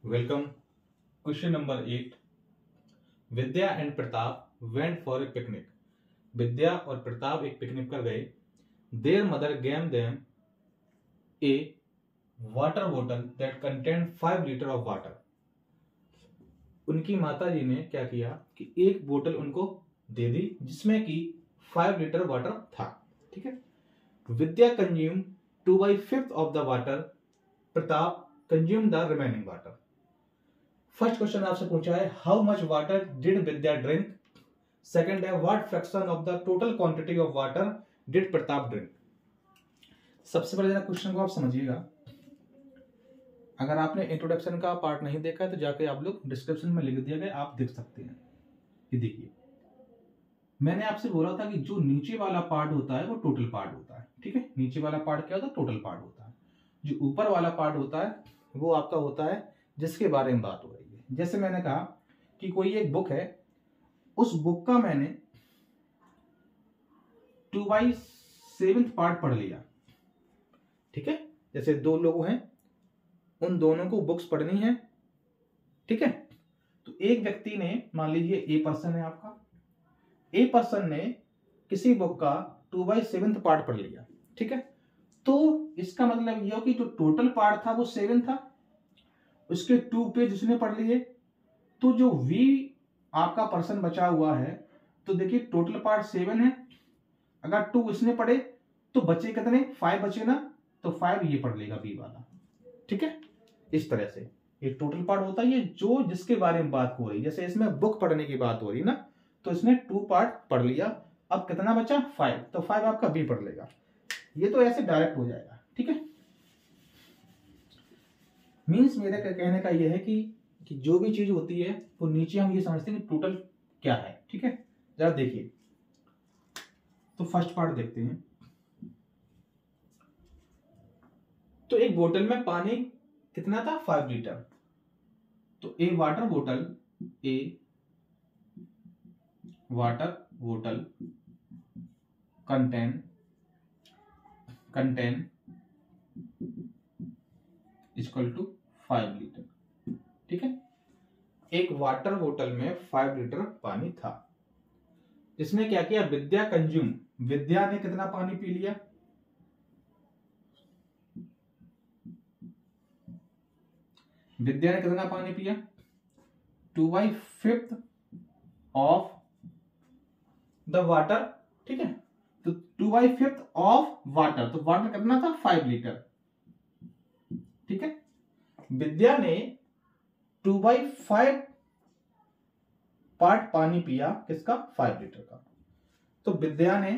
Welcome. Question number 8. Vidya and Pratap went for a picnic. Vidya और प्रताप एक picnic पर गए. Their mother gave them a water bottle that contain 5 litre of water. उनकी माता जी ने क्या किया कि एक बोतल उनको दे दी जिसमें कि 5 लीटर वाटर था. ठीक है. Vidya consume 2/5 of the water. Pratap consume the remaining water. First question आपसे पूछा है how much water did Vidya drink. Second है what fraction of the total quantity of water did Pratap drink. सबसे पहले जरा क्वेश्चन को आप समझिएगा. अगर आपने इंट्रोडक्शन का पार्ट नहीं देखा है तो जाके आप लोग डिस्क्रिप्शन में लिख दिया गया, आप देख सकते हैं. ये देखिए, मैंने आपसे बोला था कि जो नीचे वाला पार्ट होता है वो टोटल पार्ट होता है. ठीक है. नीचे वाला पार्ट क्या होता है? टोटल पार्ट होता है. जो ऊपर वाला पार्ट होता है वो आपका होता है जिसके बारे में बात हो रही है. जैसे मैंने कहा कि कोई एक बुक है, उस बुक का मैंने 2/7 पार्ट पढ़ लिया. ठीक है. जैसे दो लोग हैं, उन दोनों को बुक्स पढ़नी है. ठीक है. तो एक व्यक्ति ने, मान लीजिए ए पर्सन है आपका, ए पर्सन ने किसी बुक का 2/7 पार्ट पढ़ लिया. ठीक है. तो इसका मतलब यह कि जो टोटल पार्ट था वो 7 था, उसके 2 पेज उसने पढ़ लिए. तो जो वी आपका पर्सन बचा हुआ है, तो देखिए टोटल पार्ट 7 है. अगर 2 इसने पढ़े तो बचे कितने? 5 बचे ना, तो 5 ये पढ़ लेगा बी वाला. ठीक है. इस तरह से एक टोटल पार्ट होता है ये जो जिसके बारे में बात हो रही है. जैसे इसमें बुक पढ़ने की बात हो रही ना, तो इसने 2 पार्ट पढ़ लिया. अब कितना बचा? 5. तो 5 आपका बी पढ़ लेगा. ये तो ऐसे डायरेक्ट हो जाएगा. ठीक है. मीन्स मेरे कहने का यह है कि जो भी चीज होती है वो नीचे हम ये समझते हैं कि टोटल क्या है. ठीक है. जरा देखिए, तो फर्स्ट पार्ट देखते हैं. तो एक बोतल में पानी कितना था? 5 लीटर. तो ए वाटर बोतल कंटेन इक्वल टू 5 लीटर. ठीक है. एक वाटर बोतल में 5 लीटर पानी था. जिसने क्या किया? विद्या कंज्यूम. विद्या ने कितना पानी पी लिया? विद्या ने कितना पानी पिया? 2/5 ऑफ द वाटर. ठीक है. तो 2/5 ऑफ वाटर, तो वाटर कितना था? 5 लीटर. ठीक है. विद्या ने 2/5 पार्ट पानी पिया. किसका? 5 लीटर का. तो विद्या ने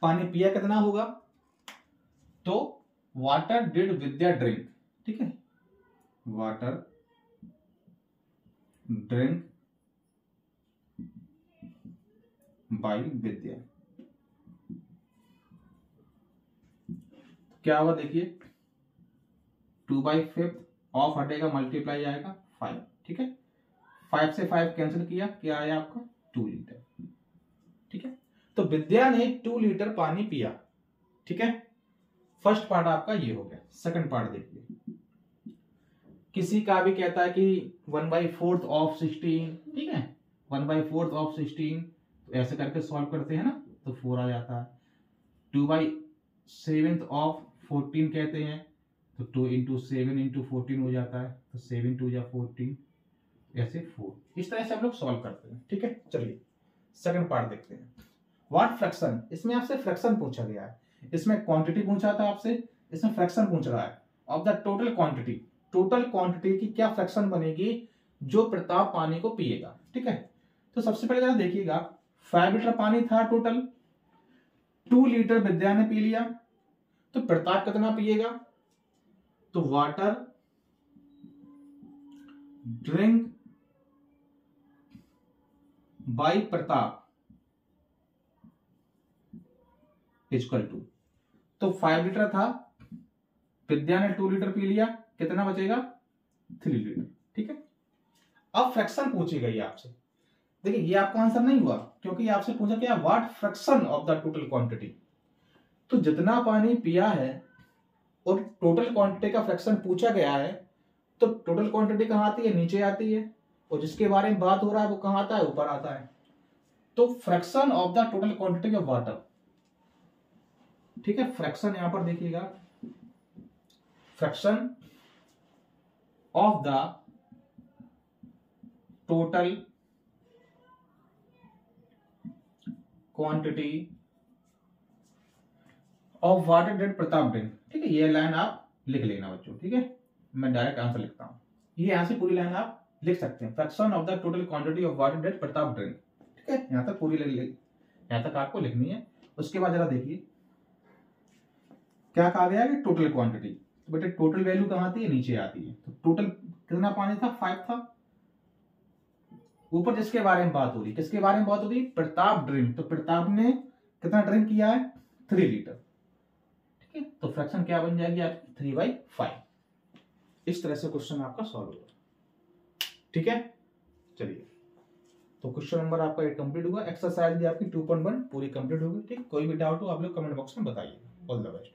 पानी पिया कितना होगा? तो वाटर डिड विद्या ड्रिंक. ठीक है. वाटर ड्रिंक बाय विद्या. क्या होगा? देखिए 2/5 ऑफ हटेगा, मल्टीप्लाई आएगा 5. ठीक है. 5 से 5 कैंसिल किया, क्या आया आपका? 2 लीटर. ठीक है. तो विद्या ने 2 लीटर पानी पिया. ठीक है. फर्स्ट पार्ट आपका ये हो गया. सेकंड पार्ट देखिए, किसी का भी कहता है कि 1/4 ऑफ 16. ठीक है. 1/4 ऑफ 16, तो ऐसे करके सॉल्व करते हैं ना, तो 4 आ जाता है. 2/7 ऑफ 14 कहते हैं, तो 2 × 7 × 14 हो जाता है. तो 7 2 × 14, ऐसे 4. इस तरह से हम लोग सॉल्व करते हैं. ठीक है. चलिए सेकंड पार्ट देखते हैं. What fraction. इसमें आपसे फ्रैक्शन पूछा गया है. इसमें क्वांटिटी पूछा था आपसे, इसमें फ्रैक्शन पूछ रहा है. Of the total quantity. Total quantity की क्या फ्रैक्शन बनेगी जो प्रताप पानी को पिएगा. ठीक है. तो सबसे पहले जरा देखिएगा, 5 लीटर पानी था टोटल, 2 लीटर विद्या ने पी लिया, तो प्रताप कितना पिएगा? तो water drink by Pratap equal to, तो 5 लीटर था, विद्या ने 2 लीटर पी लिया, कितना बचेगा? 3 लीटर. ठीक है. अब फ्रैक्शन पूछी गई आपसे. देखिए ये आपका आंसर नहीं हुआ क्योंकि आपसे पूछा क्या? What fraction of the total quantity. तो जितना पानी पिया है और टोटल क्वांटिटी का फ्रैक्शन पूछा गया है, तो टोटल क्वांटिटी कहाँ आती है, नीचे आती है, और जिसके बारे में बात हो रहा है वो कहाँ आता है, ऊपर आता है। तो fraction of the total quantity of water, ठीक है, फ्रैक्शन यहां पर देखिएगा, fraction of the total quantity of water that Pratap drink, ठीक है, ये लाइन आप लिख लेना बच्चों, ठीक है, मैं डायरेक्ट आंसर लिखता हूं, ये यहां से पूरी लाइन आप लिख सकते हैं, fraction of the total quantity of water that Pratap drink, ठीक है, यहां तक पूरी यहां तक आपको लिखनी है। उसके बाद जरा देखिए क्या कहा गया है कि टोटल क्वांटिटी, तो बेटे टोटल वैल्यू कहां आती है, नीचे आती है, तो टोटल कितना पानी था, 5 था। ऊपर जिसके बारे में बात हो रही, किसके बारे में बात हो रही, प्रताप ड्रिंक, तो प्रताप ने कितना ड्रिंक किया है, 3 लीटर, ठीक है, तो फ्रैक्शन क्या बन जाएगी आपकी, 3/5। इस तरह से क्वेश्चन आपका सॉल्व होगा, ठीक है। चलिए, तो क्वेश्चन नंबर आपका ये कंप्लीट हुआ, एक्सरसाइज भी आपकी 2.1 पूरी कंप्लीट होगी, ठीक। कोई भी डाउट हो आप लोग कमेंट बॉक्स में बताइए। All the best.